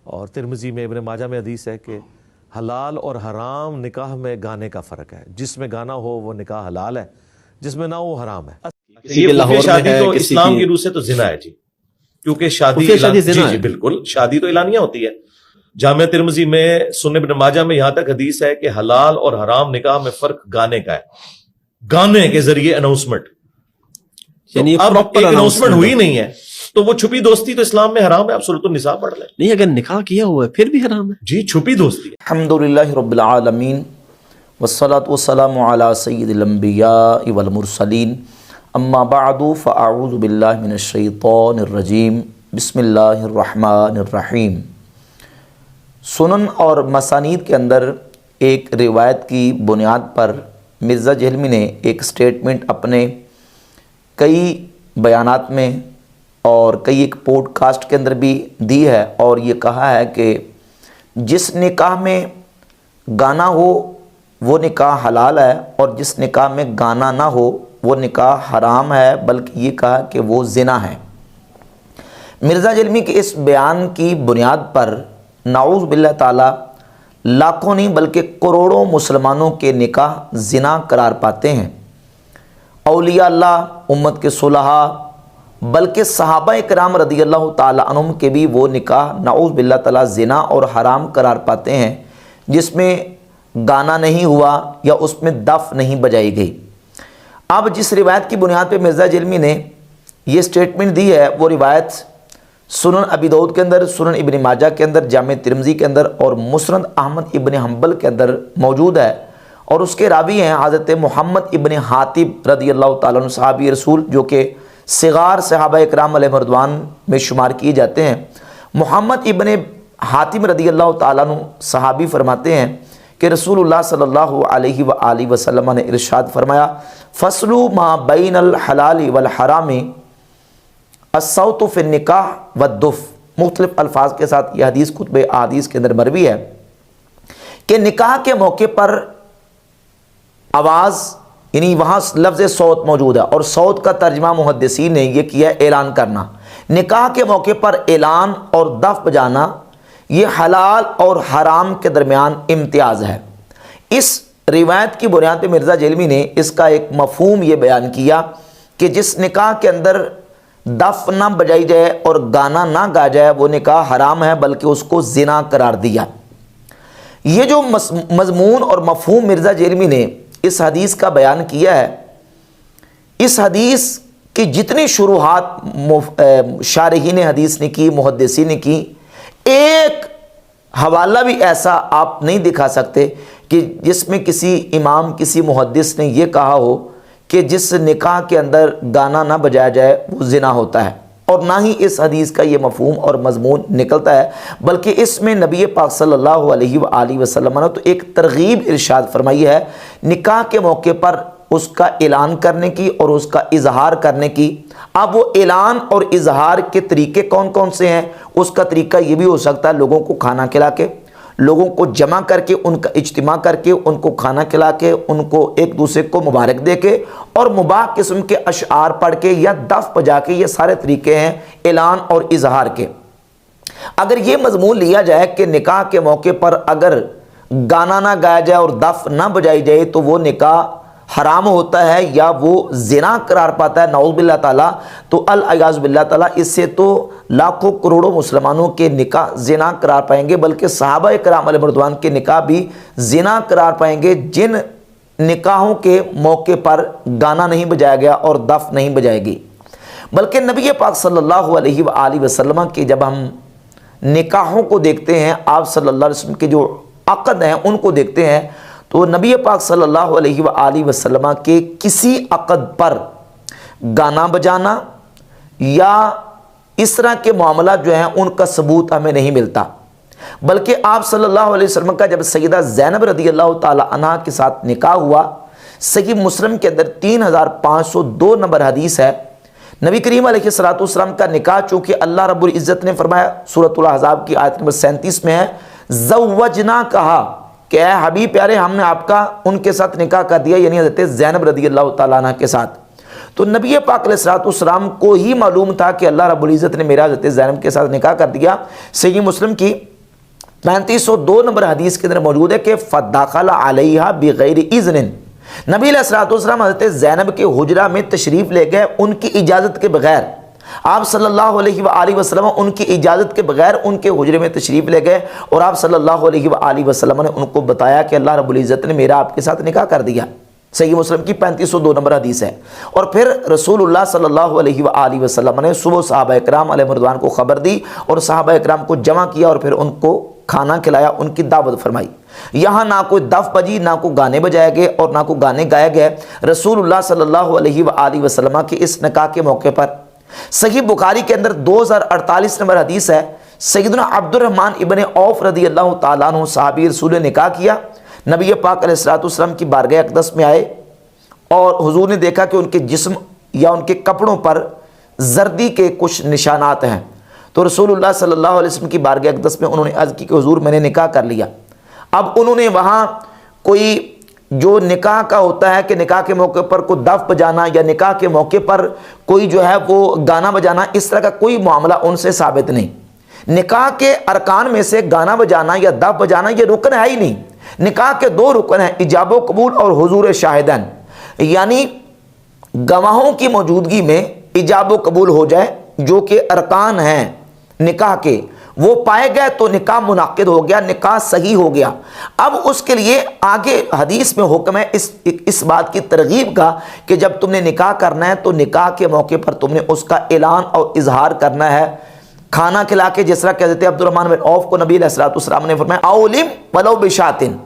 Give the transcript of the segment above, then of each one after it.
اور ترمذی میں ابن ماجہ میں حدیث ہے کہ حلال اور حرام نکاح میں گانے کا فرق ہے، جس میں گانا ہو وہ نکاح حلال ہے، جس میں نہ ہو حرام ہے۔ یہ خفیہ شادی تو اسلام کی روح سے تو زنا ہے جی، کیونکہ شادی جی بالکل شادی تو اعلانیہ ہوتی ہے۔ جامع ترمذی میں، سنن ابن ماجہ میں یہاں تک حدیث ہے کہ حلال اور حرام نکاح میں فرق گانے کا ہے، گانے کے ذریعے اناؤنسمنٹ، یعنی اب ایک اناؤنسمنٹ ہوئی نہیں ہے تو وہ چھپی دوستی تو اسلام میں حرام ہے، آپ سورۃ النساء پڑھ لیں۔ نہیں، اگر نکاح کیا ہوا ہے پھر بھی حرام ہے جی، چھپی دوستی ہے۔ الحمدللہ رب العالمین والصلاة والسلام علی سید الانبیاء والمرسلین، اما بعد فاعوذ باللہ من الشیطان الرجیم، بسم اللہ الرحمن الرحیم۔ سنن اور مسانید کے اندر ایک روایت کی بنیاد پر مرزا جہلمی نے ایک سٹیٹمنٹ اپنے کئی بیانات میں اور کئی ایک پوڈ کاسٹ کے اندر بھی دی ہے، اور یہ کہا ہے کہ جس نکاح میں گانا ہو وہ نکاح حلال ہے، اور جس نکاح میں گانا نہ ہو وہ نکاح حرام ہے، بلکہ یہ کہا کہ وہ زنا ہے۔ مرزا جہلمی کے اس بیان کی بنیاد پر نعوذ باللہ تعالی لاکھوں نہیں بلکہ کروڑوں مسلمانوں کے نکاح زنا قرار پاتے ہیں۔ اولیاء اللہ، امت کے صلحاء، بلکہ صحابہ کرام رضی اللہ تعالی عنہم کے بھی وہ نکاح نعوذ باللہ تعالی زنا اور حرام قرار پاتے ہیں جس میں گانا نہیں ہوا یا اس میں دف نہیں بجائی گئی۔ اب جس روایت کی بنیاد پہ مرزا جہلمی نے یہ سٹیٹمنٹ دی ہے وہ روایت سنن ابی داؤد کے اندر، سنن ابن ماجہ کے اندر، جامع ترمذی کے اندر اور مسند احمد ابن حنبل کے اندر موجود ہے، اور اس کے راوی ہیں حضرت محمد ابن حاتب رضی اللہ تعالیٰ عنہ صحابی رسول، جو کہ صغار صحابہ اکرام علیہ رضوان میں شمار کیے جاتے ہیں۔ محمد ابن حاتم رضی اللہ تعالیٰ عنہ صحابی فرماتے ہیں کہ رسول اللہ صلی اللہ علیہ وآلہ وسلم نے ارشاد فرمایا، فصلوا ما بین الحلال والحرام الصوت فی النکاح والدف۔ مختلف الفاظ کے ساتھ یہ حدیث کتب احادیث کے اندر مروی ہے کہ نکاح کے موقع پر آواز، یعنی وہاں لفظ صوت موجود ہے، اور صوت کا ترجمہ محدثین نے یہ کیا ہے اعلان کرنا۔ نکاح کے موقع پر اعلان اور دف بجانا یہ حلال اور حرام کے درمیان امتیاز ہے۔ اس روایت کی بنیاد پہ مرزا جہلمی نے اس کا ایک مفہوم یہ بیان کیا کہ جس نکاح کے اندر دف نہ بجائی جائے اور گانا نہ گا جائے وہ نکاح حرام ہے، بلکہ اس کو زنا قرار دیا۔ یہ جو مضمون اور مفہوم مرزا جہلمی نے اس حدیث کا بیان کیا ہے، اس حدیث کی جتنی شروحات شارحین حدیث نے کی، محدثین نے کی، ایک حوالہ بھی ایسا آپ نہیں دکھا سکتے کہ جس میں کسی امام، کسی محدث نے یہ کہا ہو کہ جس نکاح کے اندر گانا نہ بجایا جائے وہ زنا ہوتا ہے، اور نہ ہی اس حدیث کا یہ مفہوم اور مضمون نکلتا ہے، بلکہ اس میں نبی پاک صلی اللہ علیہ وآلہ وسلم نے تو ایک ترغیب ارشاد فرمائی ہے نکاح کے موقع پر اس کا اعلان کرنے کی اور اس کا اظہار کرنے کی۔ اب وہ اعلان اور اظہار کے طریقے کون کون سے ہیں؟ اس کا طریقہ یہ بھی ہو سکتا ہے لوگوں کو کھانا کھلا کے، لوگوں کو جمع کر کے، ان کا اجتماع کر کے، ان کو کھانا کھلا کے، ان کو ایک دوسرے کو مبارک دے کے، اور مباح قسم کے اشعار پڑھ کے یا دف بجا کے، یہ سارے طریقے ہیں اعلان اور اظہار کے۔ اگر یہ مضمون لیا جائے کہ نکاح کے موقع پر اگر گانا نہ گایا جائے اور دف نہ بجائی جائے تو وہ نکاح حرام ہوتا ہے یا وہ زنا قرار پاتا ہے، نعوذ باللہ تعالیٰ، تو العیاذ باللہ تعالیٰ اس سے تو لاکھوں کروڑوں مسلمانوں کے نکاح زنا قرار پائیں گے، بلکہ صحابہ کرام علیہ رضوان کے نکاح بھی زنا قرار پائیں گے جن نکاحوں کے موقع پر گانا نہیں بجایا گیا اور دف نہیں بجائے گی۔ بلکہ نبی پاک صلی اللہ علیہ وآلہ وسلم کے جب ہم نکاحوں کو دیکھتے ہیں، آپ صلی اللہ علیہ وسلم کے جو عقد ہیں ان کو دیکھتے ہیں، تو نبی پاک صلی اللہ علیہ وآلہ وسلم کے کسی عقد پر گانا بجانا یا اس طرح کے معاملات جو ہیں ان کا ثبوت ہمیں نہیں ملتا، بلکہ آپ صلی اللہ علیہ وسلم کا جب سیدہ زینب رضی اللہ تعالی عنہا کے ساتھ نکاح ہوا، صحیح مسلم کے اندر 3502 نمبر حدیث ہے، نبی کریم علیہ السلام کا نکاح چونکہ اللہ رب العزت نے فرمایا سورۃ الاحزاب کی آیت نمبر 37 میں ہے، زوجنا، کہا کہ اے حبیب پیارے ہم نے آپ کا ان کے ساتھ نکاح کر دیا، یعنی حضرت زینب رضی اللہ تعالیٰ عنہ کے ساتھ۔ تو نبی پاک علیہ السلام کو ہی معلوم تھا کہ اللہ رب العزت نے میرا حضرت زینب کے ساتھ نکاح کر دیا۔ صحیح مسلم کی 3502 نمبر حدیث کے اندر موجود ہے کہ فدخل علیہا بغیر اذن، نبی علیہ الصلوۃ والسلام حضرت زینب کے حجرہ میں تشریف لے گئے ان کی اجازت کے بغیر، آپ صلی اللہ علیہ وآلہ وسلم ان کی اجازت کے بغیر ان کے حجرے میں تشریف لے گئے، اور آپ صلی اللہ علیہ وآلہ وسلم نے ان کو بتایا کہ اللہ رب العزت نے میرا آپ کے ساتھ نکاح کر دیا۔ صحیح مسلم کی 3502 نمبر حدیث ہے۔ اور پھر رسول اللہ صلی اللہ علیہ وآلہ وسلم نے صبح صحابہ اکرام علیہ رضوان کو خبر دی اور صحابہ اکرام کو جمع کیا اور پھر ان کو کھانا کھلایا، ان کی دعوت فرمائی۔ یہاں نہ کوئی دف بجی، نہ کوئی گانے بجائے گئے اور نہ کوئی گانے گائے گئے۔ رسول اللہ صلی اللہ علیہ وآلہ وسلم کے اس نکاح کے موقع پر صحیح بخاری کے اندر 2048 نمبر حدیث ہے، سیدنا عبد الرحمن ابن عوف رضی اللہ تعالیٰ عنہ صحابی رسول نے نکاح کیا، نبی پاک علیہ الصلوۃ والسلام کی بارگاہ اقدس میں آئے اور حضور نے دیکھا کہ ان کے جسم یا ان کے کپڑوں پر زردی کے کچھ نشانات ہیں، تو رسول اللہ صلی اللہ علیہ وسلم کی بارگاہ اقدس میں انہوں نے عرض کی کہ حضور میں نے نکاح کر لیا۔ اب انہوں نے وہاں کوئی جو نکاح کا ہوتا ہے کہ نکاح کے موقع پر کوئی دف بجانا یا نکاح کے موقع پر کوئی جو ہے وہ گانا بجانا، اس طرح کا کوئی معاملہ ان سے ثابت نہیں۔ نکاح کے ارکان میں سے گانا بجانا یا دف بجانا یہ رکن ہے ہی نہیں۔ نکاح کے 2 رکن ہیں، ایجاب و قبول اور حضور شاہدین، یعنی گواہوں کی موجودگی میں ایجاب و قبول ہو جائے جو کہ ارکان ہیں نکاح کے، وہ پائے گئے تو نکاح منعقد ہو گیا، نکاح صحیح ہو گیا۔ اب اس کے لیے آگے حدیث میں حکم ہے اس بات کی ترغیب کا کہ جب تم نے نکاح کرنا ہے تو نکاح کے موقع پر تم نے اس کا اعلان اور اظہار کرنا ہے، کھانا کھلا کے، جس طرح کہ حضرت عبد الرحمن بن عوف کو نبی علیہ الصلوۃ والسلام نے فرمایا اولم ولو بشاتن،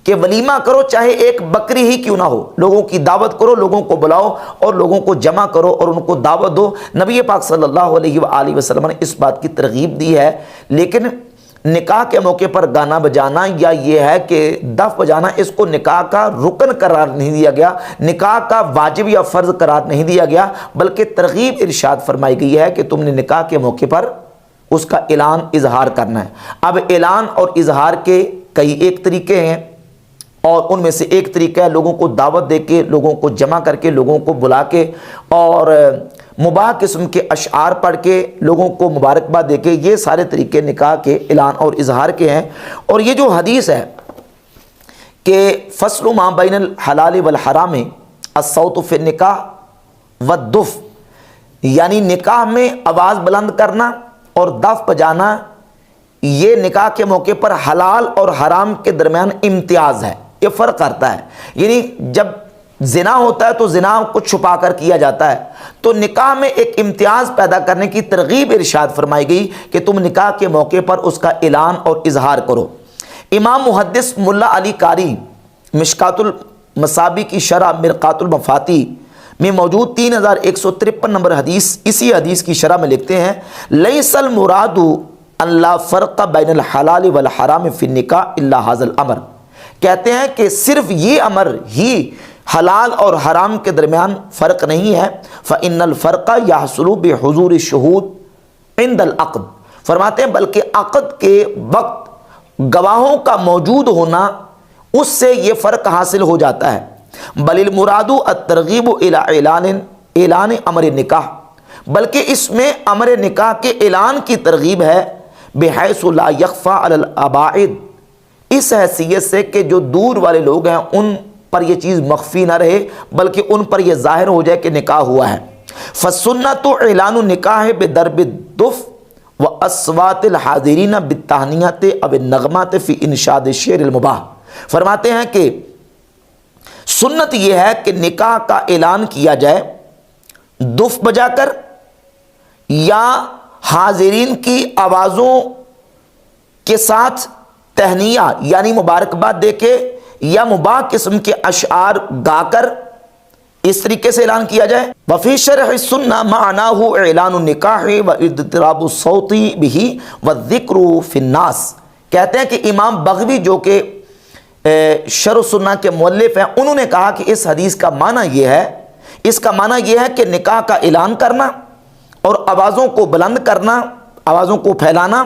کہ ولیمہ کرو چاہے ایک بکری ہی کیوں نہ ہو، لوگوں کی دعوت کرو، لوگوں کو بلاؤ اور لوگوں کو جمع کرو اور ان کو دعوت دو۔ نبی پاک صلی اللہ علیہ وآلہ وسلم نے اس بات کی ترغیب دی ہے، لیکن نکاح کے موقع پر گانا بجانا یا یہ ہے کہ دف بجانا، اس کو نکاح کا رکن قرار نہیں دیا گیا، نکاح کا واجب یا فرض قرار نہیں دیا گیا، بلکہ ترغیب ارشاد فرمائی گئی ہے کہ تم نے نکاح کے موقع پر اس کا اعلان اظہار کرنا ہے۔ اب اعلان اور اظہار کے کئی ایک طریقے ہیں، اور ان میں سے ایک طریقہ ہے لوگوں کو دعوت دے کے، لوگوں کو جمع کر کے، لوگوں کو بلا کے اور مباح قسم کے اشعار پڑھ کے لوگوں کو مبارکباد دے کے، یہ سارے طریقے نکاح کے اعلان اور اظہار کے ہیں۔ اور یہ جو حدیث ہے کہ فصل ما بین الحلال والحرام الصوت فی النکاح والدف، یعنی نکاح میں آواز بلند کرنا اور دف بجانا، یہ نکاح کے موقع پر حلال اور حرام کے درمیان امتیاز ہے، یہ فرق کرتا ہے۔ یعنی جب زنا ہوتا ہے تو زنا کو چھپا کر کیا جاتا ہے، تو نکاح میں ایک امتیاز پیدا کرنے کی ترغیب ارشاد فرمائی گئی کہ تم نکاح کے موقع پر اس کا اعلان اور اظہار کرو۔ امام محدث ملا علی قاری مشکات المصابیح کی شرح مرقات المفاتیح میں موجود 3153 نمبر حدیث، اسی حدیث کی شرح میں لکھتے ہیں لیس المراد اللہ فرق بین الحلال والحرام فی النکاح الا ھذا الامر، کہتے ہیں کہ صرف یہ امر ہی حلال اور حرام کے درمیان فرق نہیں ہے، فإن الفرق یحصل بحضور الشہود عند العقد، فرماتے ہیں بلکہ عقد کے وقت گواہوں کا موجود ہونا، اس سے یہ فرق حاصل ہو جاتا ہے۔ بل المراد الترغیب الی اعلان امر نکاح، بلکہ اس میں امر نکاح کے اعلان کی ترغیب ہے، بحیث لا یخفی علی الاباعد، اس حیثیت سے کہ جو دور والے لوگ ہیں ان پر یہ چیز مخفی نہ رہے بلکہ ان پر یہ ظاہر ہو جائے کہ نکاح ہوا ہے۔ فالسنۃ اعلان النکاح بضرب الدف واصوات الحاضرین بالتہنیۃ او النغمات فی انشاد الشعر المباح، فرماتے ہیں کہ سنت یہ ہے کہ نکاح کا اعلان کیا جائے دف بجا کر یا حاضرین کی آوازوں کے ساتھ تہنیہ یعنی مبارکباد دے کے یا مباح قسم کے اشعار گا کر اس طریقے سے اعلان کیا جائے۔ وفی شرح السنہ معناہ اعلان النکاح واضطراب الصوت بہ والذکر فی الناس، کہتے ہیں کہ امام بغوی جو کہ شرح السنہ کے مؤلف ہیں، انہوں نے کہا کہ اس حدیث کا معنی یہ ہے، اس کا معنی یہ ہے کہ نکاح کا اعلان کرنا اور آوازوں کو بلند کرنا، آوازوں کو پھیلانا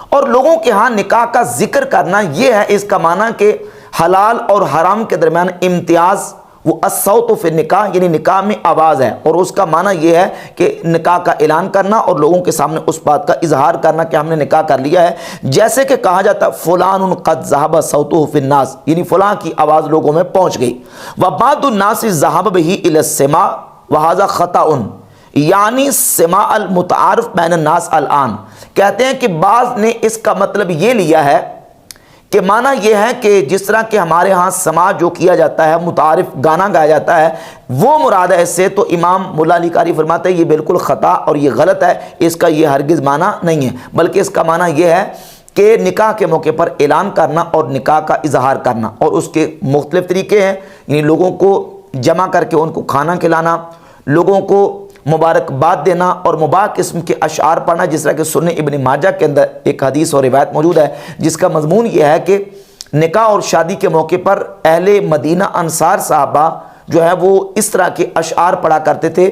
اور لوگوں کے ہاں نکاح کا ذکر کرنا، یہ ہے اس کا معنی کہ حلال اور حرام کے درمیان امتیاز وہ الصوت فی النکاح یعنی نکاح میں آواز ہے، اور اس کا معنی یہ ہے کہ نکاح کا اعلان کرنا اور لوگوں کے سامنے اس بات کا اظہار کرنا کہ ہم نے نکاح کر لیا ہے، جیسے کہ کہا جاتا فلان قد ذهب صوته فی الناس یعنی فلاں کی آواز لوگوں میں پہنچ گئی۔ وبعض الناس ذهب به الى السماع وهذا خطأ یعنی سماع المتعارف بین الناس الان، کہتے ہیں کہ بعض نے اس کا مطلب یہ لیا ہے کہ معنی یہ ہے کہ جس طرح کہ ہمارے ہاں سماع جو کیا جاتا ہے، متعارف گانا گایا جاتا ہے، وہ مراد ہے اس سے، تو امام مولا علی قاری فرماتے ہیں یہ بالکل خطا اور یہ غلط ہے، اس کا یہ ہرگز معنی نہیں ہے، بلکہ اس کا معنی یہ ہے کہ نکاح کے موقع پر اعلان کرنا اور نکاح کا اظہار کرنا، اور اس کے مختلف طریقے ہیں، یعنی لوگوں کو جمع کر کے ان کو کھانا کھلانا، لوگوں کو مبارکباد دینا اور مباح قسم کے اشعار پڑھنا، جس طرح کہ سنن ابن ماجہ کے اندر ایک حدیث اور روایت موجود ہے جس کا مضمون یہ ہے کہ نکاح اور شادی کے موقع پر اہل مدینہ انصار صحابہ جو ہے وہ اس طرح کے اشعار پڑھا کرتے تھے،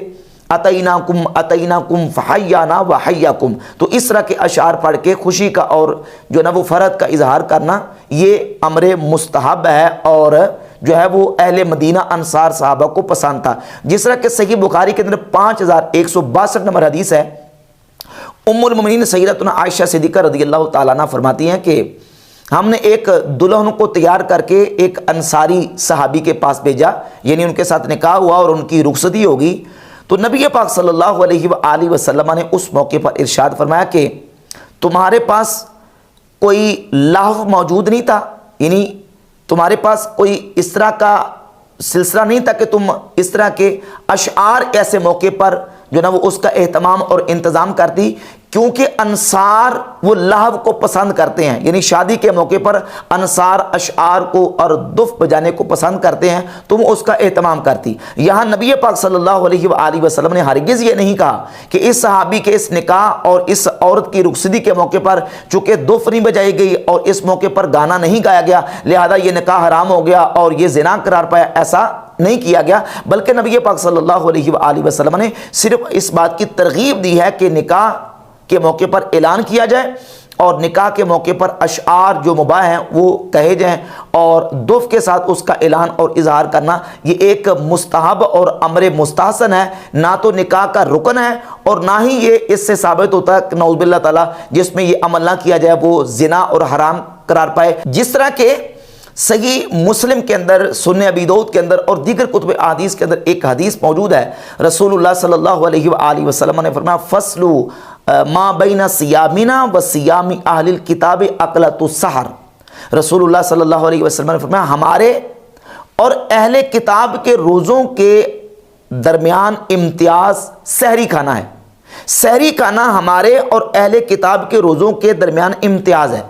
اتیناکم فحیانا وحیاکم، تو اس طرح کے اشعار پڑھ کے خوشی کا اور جو ہے وہ فرحت کا اظہار کرنا یہ امر مستحب ہے، اور جو ہے وہ اہل مدینہ انصار صحابہ کو پسند تھا، جس طرح کہ صحیح بخاری کے اندر 5162 نمبر حدیث ہے۔ ام المؤمنین سیدتنا عائشہ صدیقہ رضی اللہ تعالیٰ عنہ فرماتی ہیں کہ ہم نے ایک دلہن کو تیار کر کے ایک انصاری صحابی کے پاس بھیجا، یعنی ان کے ساتھ نکاح ہوا اور ان کی رخصتی ہوگی، تو نبی پاک صلی اللہ علیہ وآلہ وسلم نے اس موقع پر ارشاد فرمایا کہ تمہارے پاس کوئی لہو موجود نہیں تھا، یعنی تمہارے پاس کوئی اس طرح کا سلسلہ نہیں تھا کہ تم اس طرح کے اشعار ایسے موقع پر جو نا وہ اس کا اہتمام اور انتظام کرتی، کیونکہ انصار وہ لہو کو پسند کرتے ہیں، یعنی شادی کے موقع پر انصار اشعار کو اور دف بجانے کو پسند کرتے ہیں، تم اس کا اہتمام کرتی۔ یہاں نبی پاک صلی اللہ علیہ وآلہ وسلم نے ہرگز یہ نہیں کہا کہ اس صحابی کے اس نکاح اور اس عورت کی رخصتی کے موقع پر چونکہ دف نہیں بجائی گئی اور اس موقع پر گانا نہیں گایا گیا لہذا یہ نکاح حرام ہو گیا اور یہ زنا قرار پایا، ایسا نہیں کیا گیا، بلکہ نبی پاک صلی اللہ علیہ وآلہ وسلم نے صرف اس بات کی ترغیب دی ہے کہ نکاح کے موقع پر اعلان کیا جائے اور نکاح کے موقع پر اشعار جو مباح ہیں وہ کہے جائیں، اور دف کے ساتھ اس کا اعلان اور اظہار کرنا یہ ایک مستحب اور امر مستحسن ہے، نہ تو نکاح کا رکن ہے اور نہ ہی یہ اس سے ثابت ہوتا ہے کہ نعوذ باللہ تعالیٰ جس میں یہ عمل نہ کیا جائے وہ زنا اور حرام قرار پائے۔ جس طرح کہ صحیح مسلم کے اندر، سنن ابی داؤد کے اندر اور دیگر کتب احادیث کے اندر ایک حدیث موجود ہے، رسول اللہ صلی اللہ علیہ وآلہ وسلم نے فرمایا فصل ما بین صیامنا و صیام اہل الکتاب اکلۃ السحر، رسول اللہ صلی اللہ علیہ وسلم نے فرمایا ہمارے اور اہل کتاب کے روزوں کے درمیان امتیاز سحری کھانا ہے، سحری کھانا ہمارے اور اہل کتاب کے روزوں کے درمیان امتیاز ہے،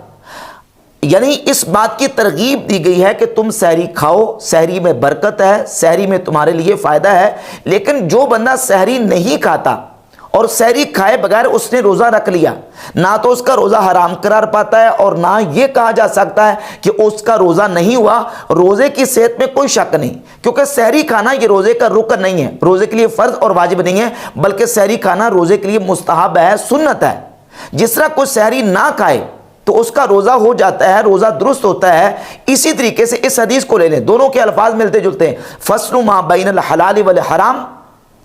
یعنی اس بات کی ترغیب دی گئی ہے کہ تم سحری کھاؤ، سحری میں برکت ہے، سحری میں تمہارے لیے فائدہ ہے، لیکن جو بندہ سحری نہیں کھاتا اور سحری کھائے بغیر اس نے روزہ رکھ لیا، نہ تو اس کا روزہ حرام قرار پاتا ہے اور نہ یہ کہا جا سکتا ہے کہ اس کا روزہ نہیں ہوا، روزے کی صحت میں کوئی شک نہیں، کیونکہ سحری کھانا یہ روزے کا رکن نہیں ہے، روزے کے لیے فرض اور واجب نہیں ہے، بلکہ سحری کھانا روزے کے لیے مستحب ہے، سنت ہے۔ جس طرح کوئی سحری نہ کھائے تو اس کا روزہ ہو جاتا ہے، روزہ درست ہوتا ہے، اسی طریقے سے اس حدیث کو لے لیں، دونوں کے الفاظ ملتے جلتے ہیں، فصل ما بین الحلال والحرام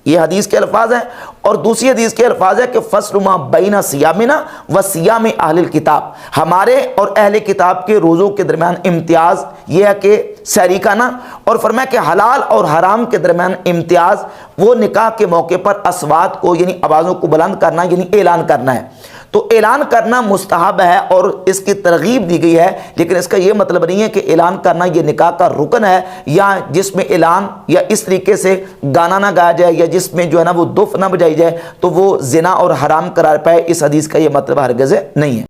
یہ حدیث کے الفاظ ہیں، اور دوسری حدیث کے الفاظ ہے کہ فصل ما بین صیامنا و صیام اہل الکتاب، ہمارے اور اہل کتاب کے روزوں کے درمیان امتیاز یہ ہے کہ سحری کھانا، اور فرمایا کہ حلال اور حرام کے درمیان امتیاز وہ نکاح کے موقع پر اصوات کو یعنی آوازوں کو بلند کرنا یعنی اعلان کرنا ہے، تو اعلان کرنا مستحب ہے اور اس کی ترغیب دی گئی ہے، لیکن اس کا یہ مطلب نہیں ہے کہ اعلان کرنا یہ نکاح کا رکن ہے، یا جس میں اعلان یا اس طریقے سے گانا نہ گایا جائے یا جس میں جو ہے نا وہ دف نہ بجائی جائے تو وہ زنا اور حرام قرار پائے، اس حدیث کا یہ مطلب ہرگز نہیں ہے۔